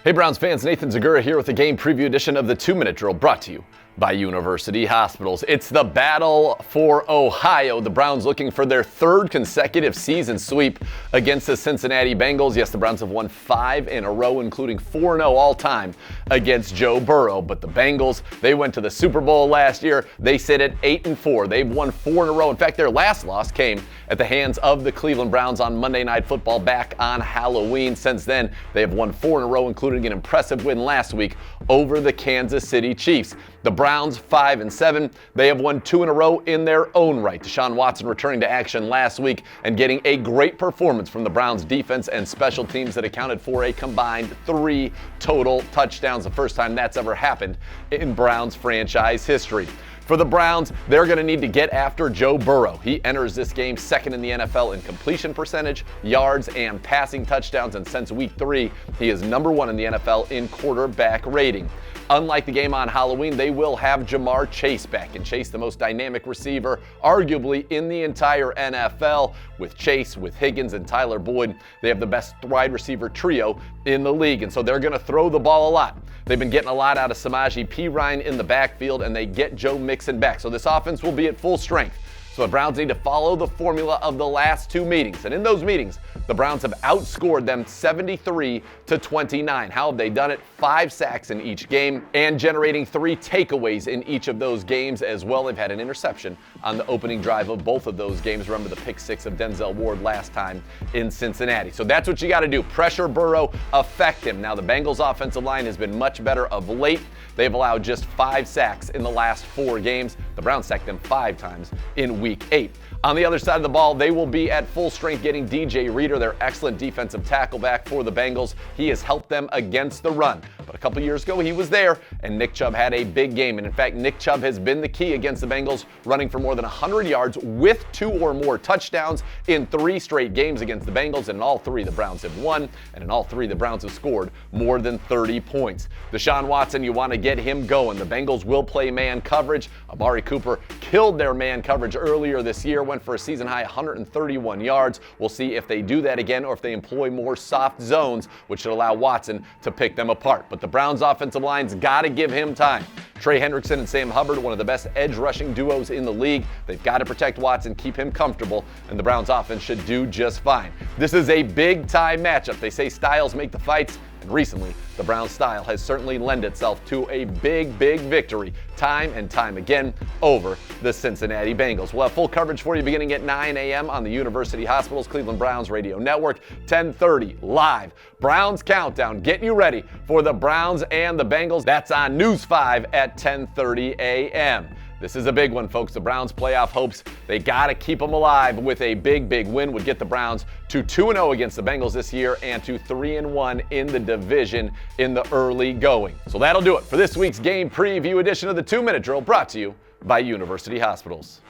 Hey Browns fans, Nathan Zagura here with a game preview edition of the 2-Minute Drill brought to you by University Hospitals. It's the battle for Ohio. The Browns looking for their third consecutive season sweep against the Cincinnati Bengals. Yes, the Browns have won 5 in a row, including 4-0 all time against Joe Burrow. But the Bengals, they went to the Super Bowl last year. They sit at 8-4. They've won 4 in a row. In fact, their last loss came at the hands of the Cleveland Browns on Monday Night Football back on Halloween. Since then, they have won 4 in a row, including an impressive win last week over the Kansas City Chiefs. The Browns 5-7. They have won 2 in a row in their own right. Deshaun Watson returning to action last week and getting a great performance from the Browns defense and special teams that accounted for a combined 3 total touchdowns, the first time that's ever happened in Browns franchise history. For the Browns, they're going to need to get after Joe Burrow. He enters this game second in the NFL in completion percentage, yards, and passing touchdowns, and since week 3, he is number 1 in the NFL in quarterback rating. Unlike the game on Halloween, they will have Jamar Chase back, and Chase, the most dynamic receiver, arguably in the entire NFL. With Chase, with Higgins, and Tyler Boyd, they have the best wide receiver trio in the league, and so they're going to throw the ball a lot. They've been getting a lot out of Samaje Perine in the backfield, and they get Joe Mixon back, so this offense will be at full strength. So the Browns need to follow the formula of the last 2 meetings. And in those meetings, the Browns have outscored them 73-29. How have they done it? 5 sacks in each game and generating 3 takeaways in each of those games as well. They've had an interception on the opening drive of both of those games. Remember the pick 6 of Denzel Ward last time in Cincinnati. So that's what you got to do. Pressure Burrow, affect him. Now the Bengals offensive line has been much better of late. They've allowed just 5 sacks in the last 4 games. The Browns sacked them 5 times in Week 8. On the other side of the ball, they will be at full strength getting DJ Reader, their excellent defensive tackle, back for the Bengals. He has helped them against the run. But a couple years ago, he was there, and Nick Chubb had a big game. And in fact, Nick Chubb has been the key against the Bengals, running for more than 100 yards with 2 or more touchdowns in 3 straight games against the Bengals. And in all 3, the Browns have won. And in all 3, the Browns have scored more than 30 points. Deshaun Watson, you want to get him going. The Bengals will play man coverage. Amari Cooper killed their man coverage earlier this year, went for a season-high 131 yards. We'll see if they do that again or if they employ more soft zones, which should allow Watson to pick them apart. But the Browns' offensive line's got to give him time. Trey Hendrickson and Sam Hubbard, one of the best edge rushing duos in the league. They've got to protect Watson, keep him comfortable, and the Browns' offense should do just fine. This is a big-time matchup. They say styles make the fights. And recently, the Browns' style has certainly lent itself to a big victory time and time again over the Cincinnati Bengals. We'll have full coverage for you beginning at 9 a.m. on the University Hospitals Cleveland Browns radio network, 10:30 live. Browns Countdown, getting you ready for the Browns and the Bengals. That's on News 5 at 10:30 a.m. This is a big one, folks. The Browns' playoff hopes, they got to keep them alive with a big win. Would get the Browns to 2-0 against the Bengals this year and to 3-1 in the division in the early going. So that'll do it for this week's game preview edition of the 2-Minute Drill, brought to you by University Hospitals.